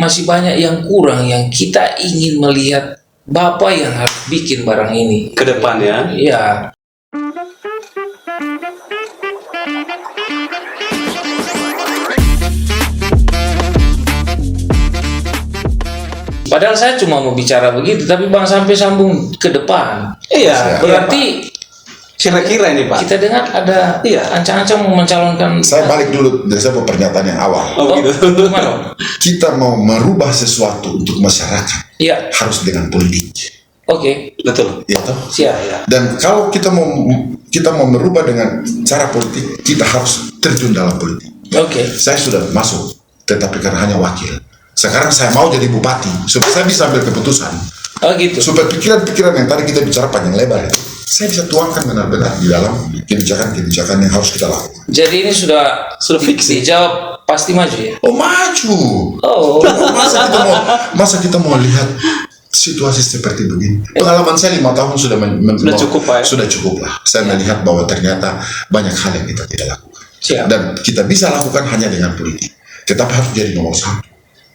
masih banyak yang kurang yang kita ingin melihat Bapak yang harus bikin barang ini Ke depan ya. Iya. Padahal saya cuma mau bicara begitu, tapi Bang sampai sambung ke depan. Iya. Berarti Kira-kira ini Pak. kita dengar ada ancang-ancang mau mencalonkan. Saya balik dulu dari saya pernyataan yang awal. Oh gitu. Gimana? Kita mau merubah sesuatu untuk masyarakat Iya. harus dengan politik. Oke. Betul. Ya toh? Siap. Ya. Dan kalau kita mau merubah dengan cara politik, kita harus terjun dalam politik. Oke. Saya sudah masuk, tetapi karena hanya wakil. Sekarang saya mau jadi bupati supaya saya bisa ambil keputusan. Oh gitu. Supaya pikiran-pikiran yang tadi kita bicara panjang lebar ya, saya bisa tuangkan benar-benar di dalam kebijakan-kebijakan yang harus kita lakukan. Jadi ini sudah fix. dijawab pasti maju ya. Oh maju. Oh. Masa kita mau lihat situasi seperti begini. Pengalaman saya 5 tahun sudah Sudah cukup, Pak, ya? Sudah cukup lah. Saya melihat bahwa ternyata banyak hal yang kita tidak lakukan. Siap. Dan kita bisa lakukan hanya dengan politik. Tetapi harus jadi nomor 1.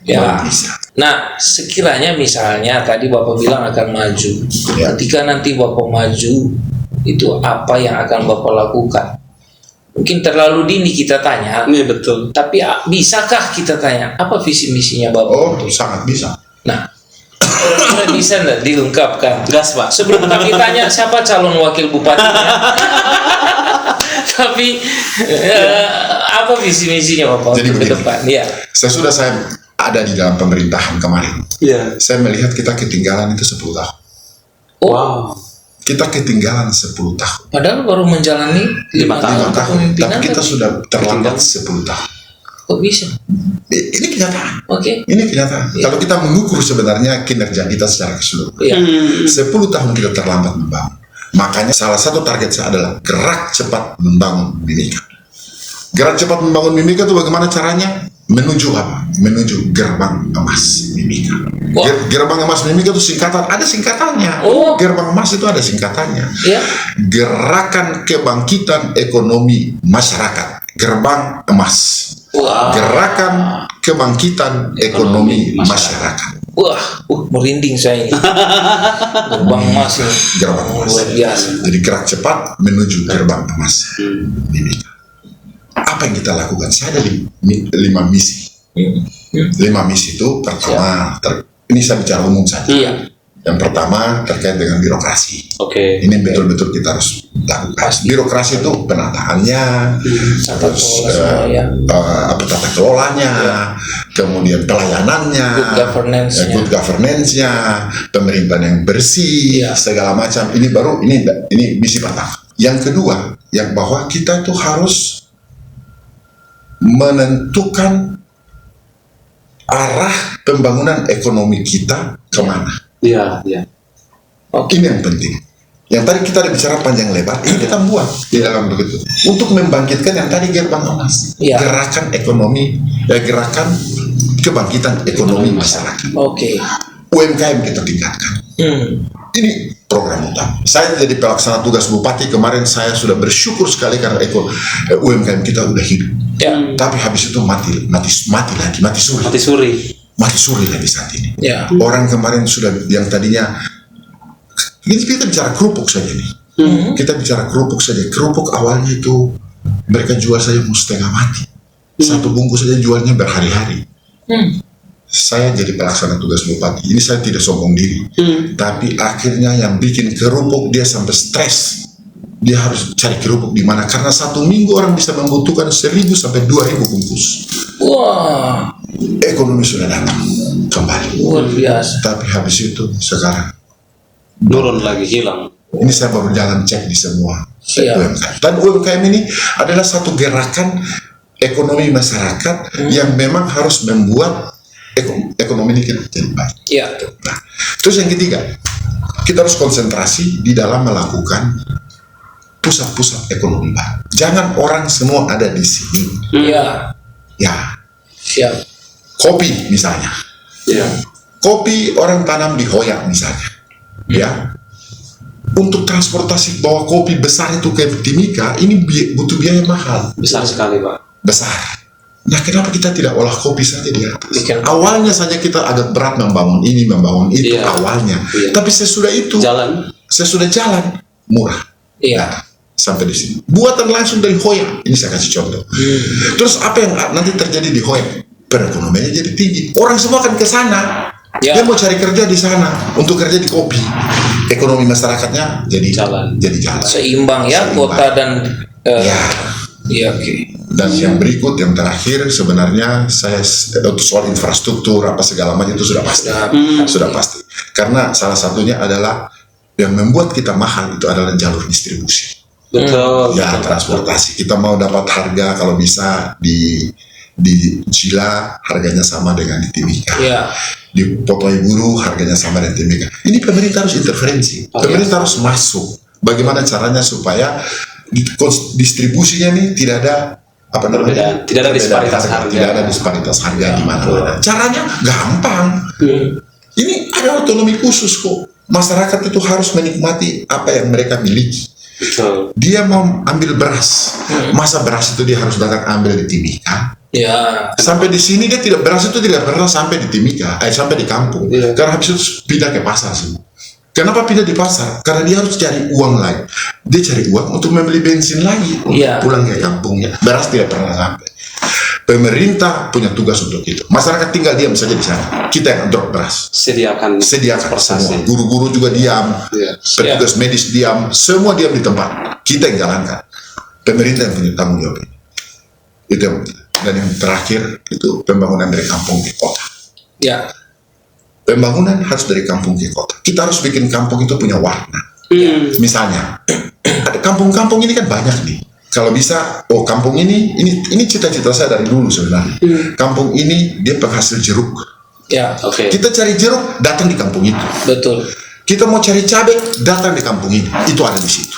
Ya. Baru bisa. Nah, sekiranya misalnya tadi Bapak bilang akan maju. Ya. Ketika nanti Bapak maju, itu apa yang akan Bapak lakukan? Mungkin terlalu dini kita tanya. Ini betul. Tapi bisakah kita tanya apa visi misinya Bapak? Oh, sangat bisa. Nah, kira-kira bisa nggak diungkapkan? Gas Pak. Sebelum kami tanya siapa calon wakil bupatinya, tapi apa visi misinya Bapak Jadi untuk ke begini. depan? Ya. Sesudah saya ada di dalam pemerintahan kemarin, Iya. saya melihat kita ketinggalan itu 10 tahun. Oh, Wow. Kita ketinggalan 10 tahun. padahal baru menjalani 5 tahun. 5 tahun. kepemimpinan, Tapi kita tapi sudah terlambat 10 tahun. kok bisa? Ini kenyataan. Oke. Ini kenyataan. Iya. Kalau kita mengukur sebenarnya kinerja kita secara keseluruhan, Iya. 10 tahun kita terlambat membangun. Makanya salah satu target saya adalah gerak cepat membangun Mimika. Gerak cepat membangun Mimika itu bagaimana caranya? Menuju apa? Menuju gerbang emas Mimika. Wah. Gerbang emas Mimika itu singkatan, ada singkatannya. Oh. Gerbang emas itu ada singkatannya. Ya. Gerakan kebangkitan ekonomi masyarakat. Gerbang emas. Wah. Gerakan kebangkitan ekonomi masyarakat. Wah, merinding saya ini. Gerbang emas ini. Gerbang emas. Luar biasa. Jadi gerak cepat menuju gerbang emas Mimika. Apa yang kita lakukan? Saya ada 5 misi. 5 misi itu pertama, ini saya bicara umum saja. Iya. Yang pertama terkait dengan birokrasi. Oke. Ini betul-betul kita harus lakukan. Birokrasi itu penataannya, Tata terus kelola semua, ya. tata kelolanya, kemudian pelayanannya, Good governance-nya. good governance-nya, pemerintahan yang bersih, Iya. segala macam. Ini baru ini misi pertama. Yang kedua, yang bahwa kita tuh harus menentukan arah pembangunan ekonomi kita kemana. Iya, iya. Ini yang penting. Yang tadi kita ada bicara panjang lebar, ini kita buat di dalam begitu. Untuk membangkitkan yang tadi gerbang emas, Iya. gerakan ekonomi, gerakan kebangkitan ekonomi masyarakat. Oke. UMKM kita tingkatkan. Ini program utama. Saya jadi pelaksana tugas bupati kemarin, saya sudah bersyukur sekali karena UMKM kita udah hidup. Ya. Tapi habis itu mati suri lagi saat ini. Ya. Orang kemarin sudah yang tadinya ini kita bicara kerupuk saja nih. Kita bicara kerupuk saja. Kerupuk awalnya itu mereka jual saja mau setengah mati. Satu bungkus saja jualnya berhari-hari. Saya jadi pelaksana tugas bupati. Ini saya tidak sombong diri. Tapi akhirnya yang bikin kerupuk dia sampai stres. Dia harus cari kerupuk di mana karena satu minggu orang bisa membutuhkan 1.000 sampai 2.000 bungkus. Wah, Ekonomi sudah datang kembali. luar biasa. Tapi habis itu sekarang Turun lagi, hilang. ini saya baru jalan cek di semua Siap. UMKM. Dan UMKM ini adalah satu gerakan ekonomi masyarakat yang memang harus membuat ekonomi ini jadi baik. Ya. Nah, terus yang ketiga, kita harus konsentrasi di dalam melakukan pusat-pusat ekonomi baru. Jangan orang semua ada di sini. Ya. Ya, Siap. kopi misalnya. Iya. Kopi orang tanam di Hoyak misalnya. Ya. Untuk transportasi bawa kopi besar itu ke Timika, ini butuh biaya mahal. Besar sekali Pak. Besar. Nah, kenapa kita tidak olah kopi saja di atas? Bikin. Awalnya saja kita agak berat membangun ini, membangun itu Iya. awalnya. Iya. Tapi sesudah itu, sesudah jalan murah. Iya. Nah, sampai di sini. Buatan langsung dari Hoya. Ini saya kasih contoh. Terus apa yang nanti terjadi di Hoya? Perekonomiannya jadi tinggi. Orang semua akan ke sana. Ya. Dia mau cari kerja di sana untuk kerja di kopi. Ekonomi masyarakatnya jadi Jalan. Seimbang ya Seimbang. kota dan Ya. iya, oke. Dan yang berikut, yang terakhir, sebenarnya saya untuk soal infrastruktur apa segala macam itu sudah pasti, sudah pasti. Karena salah satunya adalah yang membuat kita mahal itu adalah jalur distribusi. Betul. Ya, transportasi. Kita mau dapat harga kalau bisa di Jila harganya sama dengan di Timika. Iya. Di Potoi Buru harganya sama dengan Timika. Ini pemerintah harus intervensi. Pemerintah harus masuk. Bagaimana caranya supaya distribusinya nih tidak ada apa namanya? Tidak ada disparitas harga. Tidak ada disparitas harga di mana-mana. Caranya gampang. Ini ada otonomi khusus kok. Masyarakat itu harus menikmati apa yang mereka miliki. Betul. Dia mau ambil beras, masa beras itu dia harus datang ambil di Timika. Ya. Sampai di sini dia tidak, beras itu tidak pernah sampai di Timika, sampai di kampung. Iya. Karena habis itu pindah ke pasar semua. Kenapa pindah di pasar? Karena dia harus cari uang lagi. Dia cari uang untuk membeli bensin lagi untuk Iya. pulang ke kampungnya. Beras tidak pernah sampai. Pemerintah punya tugas untuk itu. Masyarakat tinggal diam saja di sana. Kita yang drop beras. Sediakan Semua. Guru-guru juga diam. Iya. Petugas medis diam. Semua diam di tempat. Kita yang jalankan. Pemerintah yang punya tanggung jawab ini. Itu yang penting. Dan yang terakhir itu pembangunan dari kampung ke kota. Ya. Pembangunan harus dari kampung ke kota. Kita harus bikin kampung itu punya warna. Misalnya, ada kampung-kampung ini kan banyak nih. Kalau bisa, kampung ini cita-cita saya dari dulu sebenarnya. Kampung ini dia penghasil jeruk. Ya. Oke. Kita cari jeruk, datang di kampung itu. Betul. Kita mau cari cabai, datang di kampung ini. Itu ada di situ.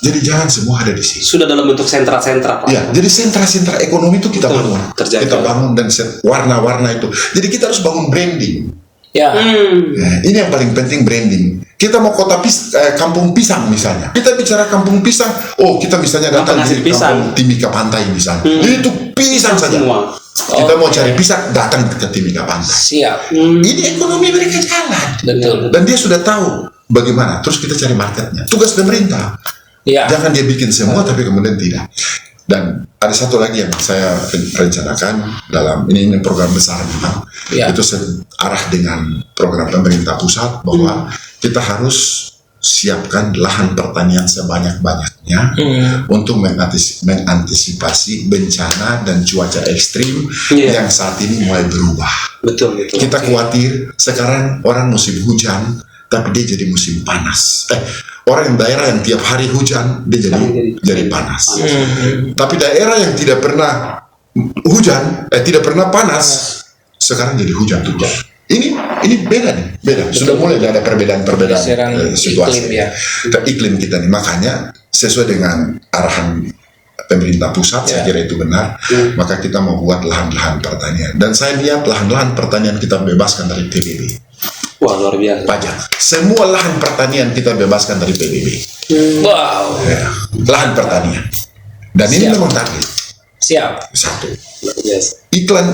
Jadi jangan semua ada di situ. Sudah dalam bentuk sentra-sentra, Pak. Ya, jadi sentra-sentra ekonomi itu kita Betul, bangun. terjaga. Kita bangun dan warna-warna itu. Jadi kita harus bangun branding. Ya. Ya, ini yang paling penting, branding. Kita mau kampung pisang misalnya. Kita bicara kampung pisang, kita misalnya datang Penghasil di pisang. kampung Timika Pantai misalnya. Itu pisang saja. Semua. Kita mau cari pisang, datang ke Timika Pantai. Siap. Ini ekonomi mereka jalan. Betul. Dan dia sudah tahu bagaimana. Terus kita cari marketnya. Tugas pemerintah. Ya. Jangan dia bikin semua tapi kemudian tidak. Dan ada satu lagi yang saya rencanakan dalam ini program besar memang. Ya. Itu searah dengan program pemerintah pusat bahwa kita harus siapkan lahan pertanian sebanyak-banyaknya untuk mengantisipasi bencana dan cuaca ekstrim yang saat ini mulai berubah. Betul. Kita khawatir sekarang orang musim hujan tapi dia jadi musim panas. Orang daerah yang tiap hari hujan dia jadi panas. Tapi daerah yang tidak pernah hujan, tidak pernah panas, sekarang jadi hujan terus. Ini beda nih, beda. Sudah mulai ada perbedaan situasi. Iklim, ya. Iklim kita nih, makanya sesuai dengan arahan pemerintah pusat, saya kira itu benar. Maka kita mau buat lahan-lahan pertanian. Dan saya lihat lahan-lahan pertanian kita bebaskan dari PBB. Wah, luar biasa. Pajak. Semua lahan pertanian kita bebaskan dari PBB. Wow. Ya, lahan pertanian. Dan ini memang target. Siap. Satu. Yes. Iklan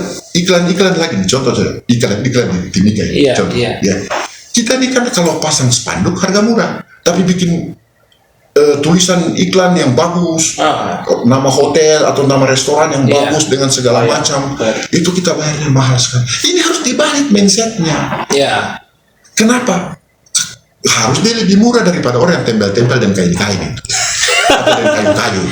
lagi nih, contoh saja. Iklan di Timika ini. Iya, Contoh. iya. Ya. Kita ini kan kalau pasang spanduk harga murah, tapi bikin tulisan iklan yang bagus, nama hotel atau nama restoran yang bagus dengan segala macam, itu kita bayarnya mahal sekali. Ini harus dibalik mindsetnya. Ya. Kenapa? Harus dia lebih murah daripada orang yang tempel-tempel dan kain-kain itu. Atau dan kayu-kayu.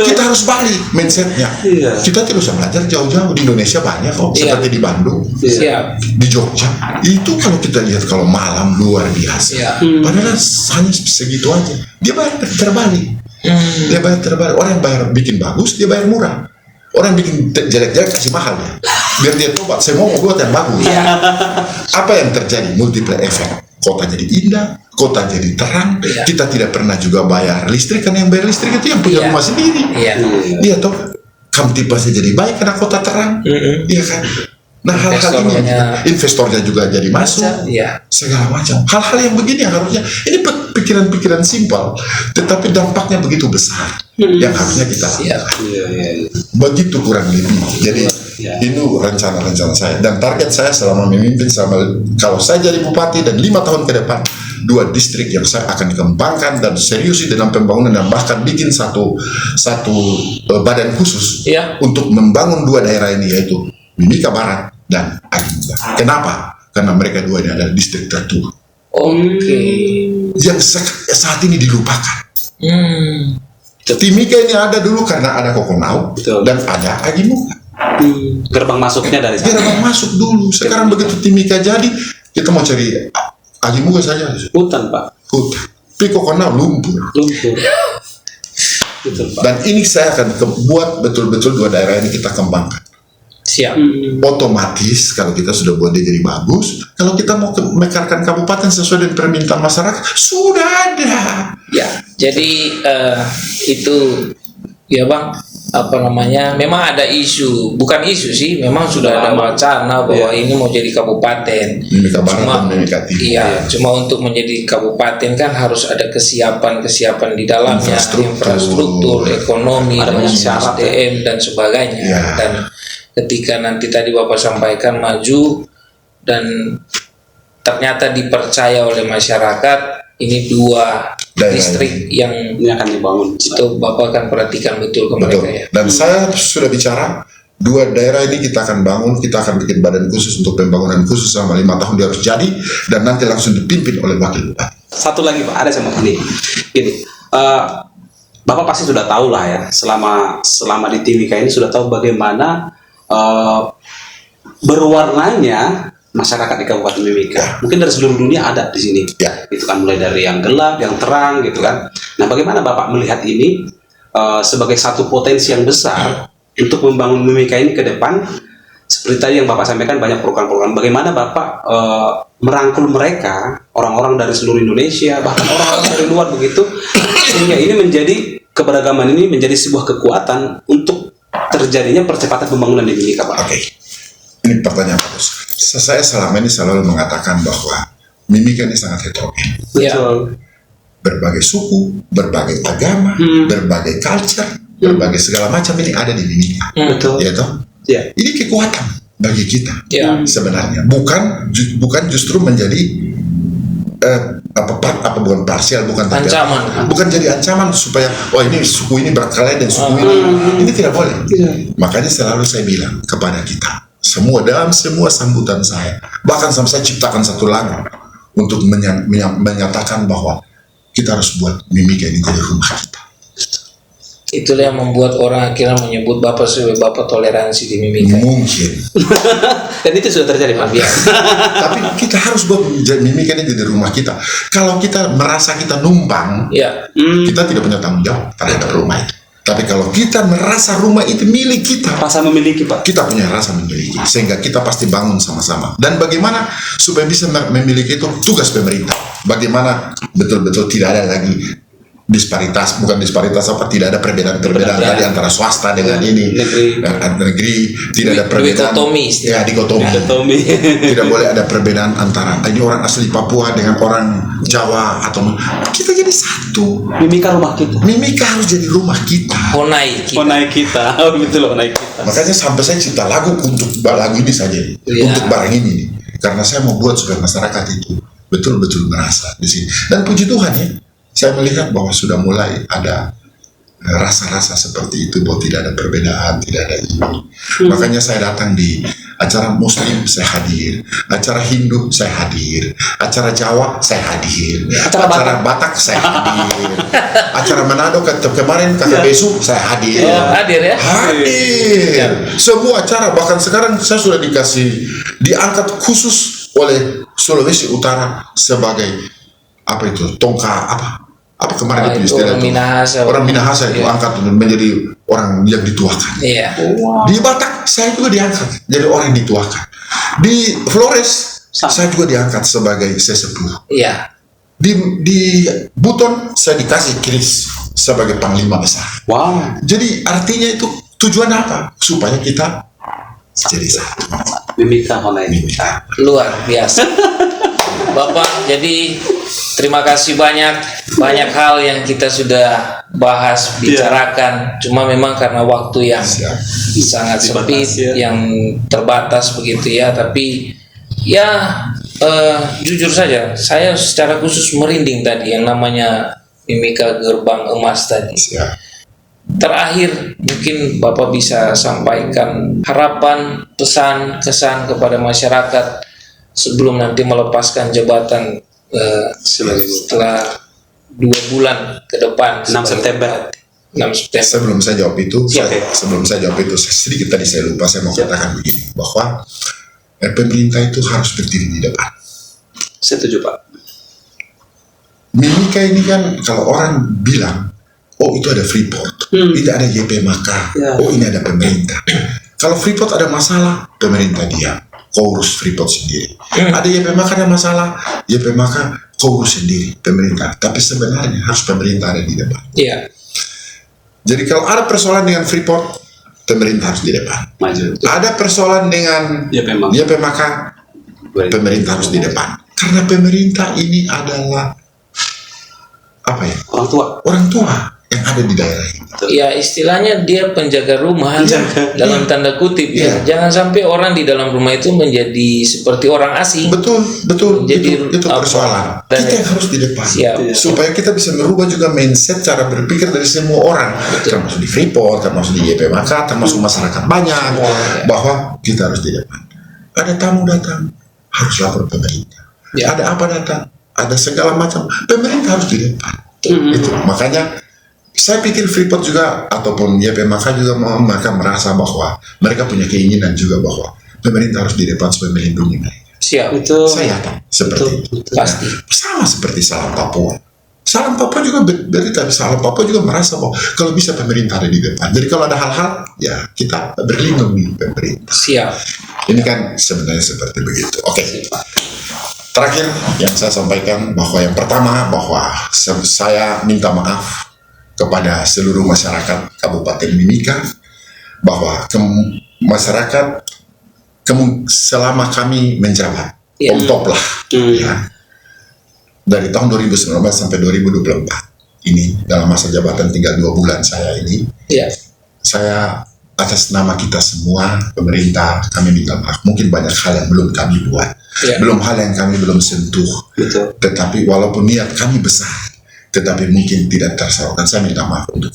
Kita harus balik mindsetnya. Iya. Kita tidak usah belajar jauh-jauh. Di Indonesia banyak kok, seperti di Bandung, Siap. di Jogja. Itu kalau kita lihat kalau malam luar biasa. Iya. Padahal hanya segitu aja. Dia bayar terbalik. Dia bayar terbalik. Orang yang bayar bikin bagus, dia bayar murah. Orang bikin jelek-jelek kasih mahal ya. Biar dia tobat. Saya mau buat yang bagus. Apa yang terjadi? Multiple effect. Kota jadi indah, kota jadi terang. Kita tidak pernah juga bayar listrik, karena yang bayar listrik itu yang punya rumah sendiri. Iya toh. Kamtipasnya jadi baik karena kota terang. Iya kan. Nah hal-hal ini investornya juga jadi masuk. Segala macam. Hal-hal yang begini yang harusnya ini pikiran-pikiran simpel, tetapi dampaknya begitu besar. yang harusnya kita Siap. lakukan. Iya, iya, iya. Begitu kurang lebih. Jadi Ya. ini rencana-rencana saya dan target saya selama memimpin, kalau saya jadi bupati dan 5 tahun ke depan, 2 distrik yang saya akan kembangkan dan seriusi dalam pembangunan dan bahkan bikin satu badan khusus Iya. untuk membangun 2 daerah ini, yaitu Mimika Barat dan Agimuka. Kenapa? Karena mereka 2 ini adalah distrik tertua Oke. yang saat ini dilupakan. Timika ini ada dulu karena ada Kokonau Betul. dan ada Agimuka. Gerbang masuknya dari sana. Gerbang masuk dulu. Sekarang begitu Timika jadi, kita mau cari Agimuka saja. Hutan, Pak. Hutan. Tapi Kokonau lumpur. Lumpur. Betul, Pak. Dan ini saya akan buat betul-betul 2 daerah ini kita kembangkan. Siap. Otomatis kalau kita sudah buat dia jadi bagus, kalau kita mau mekarkan kabupaten sesuai dengan permintaan masyarakat, sudah ada. Ya, jadi itu ya Bang, apa namanya? Memang ada isu, bukan isu sih, memang sudah ada wacana bahwa ini mau jadi kabupaten. Mimika Barat dan Mimika Timur. Iya, cuma untuk menjadi kabupaten kan harus ada kesiapan di dalamnya, infrastruktur, ekonomi, Ada banyak syarat, SDM dan sebagainya. Ya. Dan ketika nanti tadi Bapak sampaikan maju dan ternyata dipercaya oleh masyarakat, ini 2 Daerah distrik yang Ini akan dibangun. itu Bapak akan perhatikan betul ke mereka Betul. ya. Dan saya sudah bicara 2 daerah ini kita akan bangun, kita akan bikin badan khusus untuk pembangunan khusus selama 5 tahun dia harus jadi, dan nanti langsung dipimpin oleh wakil bupati. Satu lagi, Pak, ada sama ini. Gini, Bapak pasti sudah tahu lah ya, selama di Timika ini sudah tahu bagaimana berwarnanya masyarakat di Kabupaten Mimika. Mungkin dari seluruh dunia ada di sini. Ya. Itu kan mulai dari yang gelap, yang terang gitu kan. Nah, bagaimana Bapak melihat ini sebagai satu potensi yang besar untuk membangun Mimika ini ke depan? Seperti tadi yang Bapak sampaikan, banyak program-program. Bagaimana Bapak merangkul mereka, orang-orang dari seluruh Indonesia, bahkan orang-orang dari luar begitu, sehingga ini menjadi keberagaman ini menjadi sebuah kekuatan untuk terjadinya percepatan pembangunan di Mimika, Pak. Oke. Ini pertanyaan bagus. Saya selama ini selalu mengatakan bahwa Mimika ini sangat heterogen. Ya. Betul. Berbagai suku, berbagai agama, berbagai culture, berbagai segala macam ini ada di Mimika. Betul. Ya toh? Ya. Ini kekuatan bagi kita Ya. sebenarnya. Bukan justru menjadi bukan parsial, bukan Ancaman. bukan jadi ancaman supaya ini suku ini berkelahi dan suku ini tidak boleh. Makanya selalu saya bilang kepada kita semua dalam semua sambutan saya, bahkan sampai saya ciptakan satu lagu untuk menyatakan bahwa kita harus buat Mimika ini jadi rumah kita. Itulah yang membuat orang akhirnya menyebut Bapak sebagai Bapak toleransi di Mimika. Mungkin. Dan itu sudah terjadi, Pak. Tapi kita harus buat Mimika ini jadi rumah kita. Kalau kita merasa kita numpang, Ya. kita tidak punya tanggung jawab terhadap rumah itu. Tapi kalau kita merasa rumah itu milik kita, Rasa memiliki, Pak. kita punya rasa memiliki, sehingga kita pasti bangun sama-sama. Dan bagaimana supaya bisa memiliki itu tugas pemerintah. Bagaimana betul-betul tidak ada lagi disparitas, bukan disparitas tidak ada perbedaan tadi antara swasta dengan ini negeri, tidak ada perbedaan dikotomi. Tidak boleh ada perbedaan antara ini orang asli Papua dengan orang Jawa atau kita jadi satu. Mimika rumah kita. Mimika harus jadi rumah kita. Honai kita. Honai kita. Oh, betul, honai kita. Makanya sampai saya cipta lagu untuk lagu ini saja, untuk barang ini, karena saya mau buat supaya masyarakat itu betul-betul merasa di sini. Dan puji Tuhan ya, saya melihat bahwa sudah mulai ada rasa-rasa seperti itu, bahwa tidak ada perbedaan, tidak ada ini. Makanya saya datang di acara Muslim saya hadir, acara Hindu saya hadir, acara Jawa saya hadir, acara Batak saya hadir, acara Manado kemarin kakak Besu saya hadir. Hadir ya? Hadir. Semua acara, bahkan sekarang saya sudah diangkat khusus oleh Sulawesi Utara sebagai apa itu apa kemarin itu istilah itu orang Minahasa itu angkat menjadi orang yang dituakan. Iya. Di Batak saya juga diangkat jadi orang yang dituakan. Di Flores saya juga diangkat sebagai sesepuh. Iya. Di Buton saya dikasih keris sebagai panglima besar. Wow. Jadi artinya itu tujuan apa? Supaya kita jadi satu. Mimika honai kita. Luar biasa. Bapak, jadi terima kasih banyak hal yang kita sudah bahas, bicarakan. Cuma memang karena waktu yang sangat sempit, yang terbatas begitu ya. Tapi ya jujur saja, saya secara khusus merinding tadi yang namanya Mimika Gerbang Emas tadi. Terakhir mungkin Bapak bisa sampaikan harapan, pesan, kesan kepada masyarakat sebelum nanti melepaskan jabatan setelah 2 bulan ke depan, 6 September. Sebelum saya jawab itu, sedikit tadi saya lupa, saya mau katakan begini, bahwa pemerintah itu harus berdiri di depan. Setuju Pak. Mimika ini kan kalau orang bilang, oh itu ada Freeport, ini ada YP Maka, oh ini ada pemerintah. Kalau Freeport ada masalah, pemerintah diam, kau urus Freeport sendiri. Ada YP Maka ada masalah, YP Maka kau urus sendiri, pemerintah. Tapi sebenarnya harus pemerintah ada di depan. Iya. Jadi kalau ada persoalan dengan Freeport, pemerintah harus di depan. Maju. Ada persoalan dengan YP Maka, pemerintah harus di depan. Karena pemerintah ini adalah apa ya? Orang tua yang ada di daerah ini. Ya istilahnya dia penjaga rumah dalam tanda kutip ya. Jangan sampai orang di dalam rumah itu menjadi seperti orang asing. Betul. Jadi itu persoalan. Kita yang harus di depan. Supaya kita bisa merubah juga mindset cara berpikir dari semua orang. Termasuk di Freeport, termasuk di YP Maka, termasuk masyarakat banyak. Bahwa kita harus di depan. Ada tamu datang, harus lapor pemerintah. Ada apa datang, ada segala macam, pemerintah harus di depan. Itu makanya saya pikir Freeport juga ataupun YP Maka juga mereka merasa bahwa mereka punya keinginan juga bahwa pemerintah harus di depan supaya melindungi mereka. Siap. Saya yakin seperti itu. Pasti. Sama seperti Salam Papua. Salam Papua juga tapi Salam Papua juga merasa bahwa kalau bisa pemerintah ada di depan. Jadi kalau ada hal-hal ya kita berlindung di pemerintah. Siap. Ini kan sebenarnya seperti begitu. Oke. Terakhir yang saya sampaikan bahwa yang pertama bahwa saya minta maaf kepada seluruh masyarakat Kabupaten Mimika bahwa masyarakat selama kami menjabat on top lah ya, dari tahun 2019 sampai 2024 ini dalam masa jabatan tinggal 2 bulan saya ini saya atas nama kita semua pemerintah kami minta maaf, mungkin banyak hal yang belum kami buat, belum hal yang kami belum sentuh, tetapi walaupun niat kami besar tetapi mungkin tidak tersalurkan, saya minta maaf untuk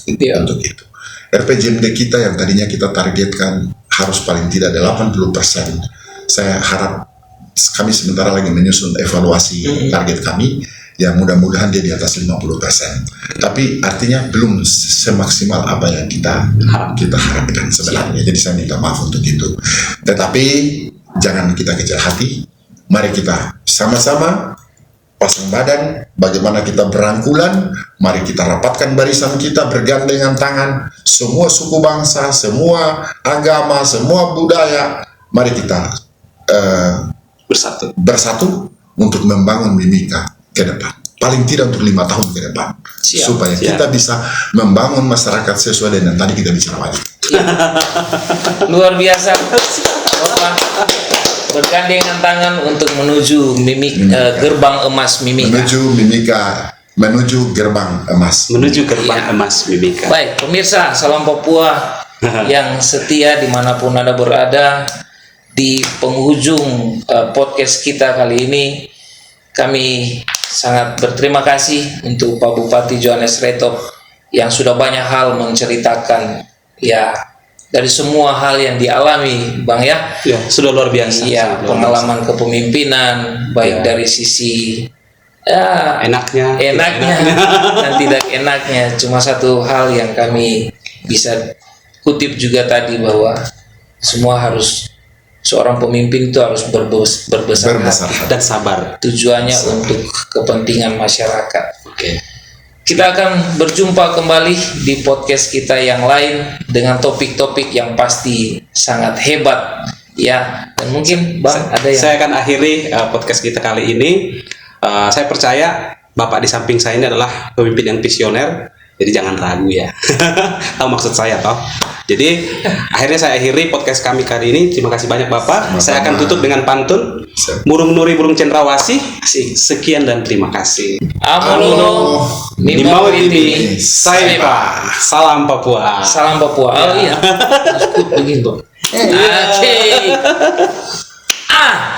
itu. RPJMD kita yang tadinya kita targetkan harus paling tidak 80%, saya harap kami sementara lagi menyusun evaluasi target kami, ya mudah-mudahan dia di atas 50%. Tapi artinya belum semaksimal apa yang kita harapkan sebenarnya. Jadi saya minta maaf untuk itu. Tetapi jangan kita kecil hati, mari kita sama-sama pasang badan, bagaimana kita berangkulan, mari kita rapatkan barisan kita, bergandengan tangan, semua suku bangsa, semua agama, semua budaya, mari kita bersatu untuk membangun Mimika ke depan, paling tidak untuk 5 tahun ke depan. Supaya kita bisa membangun masyarakat sesuai dengan tadi kita bicara lagi. Luar biasa Bapak, bergandengan tangan untuk menuju gerbang emas Mimika. Menuju gerbang emas. Emas Mimika. Baik, pemirsa Salam Papua yang setia dimanapun Anda berada, di penghujung podcast kita kali ini, kami sangat berterima kasih untuk Pak Bupati Johannes Retop yang sudah banyak hal menceritakan ya dari semua hal yang dialami, Bang ya. Ya, sudah luar biasa. Ya, pengalaman kepemimpinan baik dari sisi enaknya dan tidak enaknya. Cuma satu hal yang kami bisa kutip juga tadi bahwa semua harus seorang pemimpin itu harus berbesar hati dan sabar. Tujuannya untuk kepentingan masyarakat. Kita akan berjumpa kembali di podcast kita yang lain dengan topik-topik yang pasti sangat hebat ya. Dan mungkin Bang saya akan akhiri podcast kita kali ini. Saya percaya Bapak di samping saya ini adalah pemimpin yang visioner. Jadi jangan ragu ya. Tahu maksud saya toh. Jadi akhirnya saya akhiri podcast kami kali ini. Terima kasih banyak Bapak. Saya akan tutup dengan pantun. Burung Nuri, burung cendrawasih. Sekian dan terima kasih. Amulo, Nimau Nimau Timi, Saipa, salam Papua. Salam Papua. Oh iya, Maksud begitu. Oke.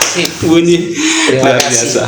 Sip. Bunyi Terima luar kasih. biasa.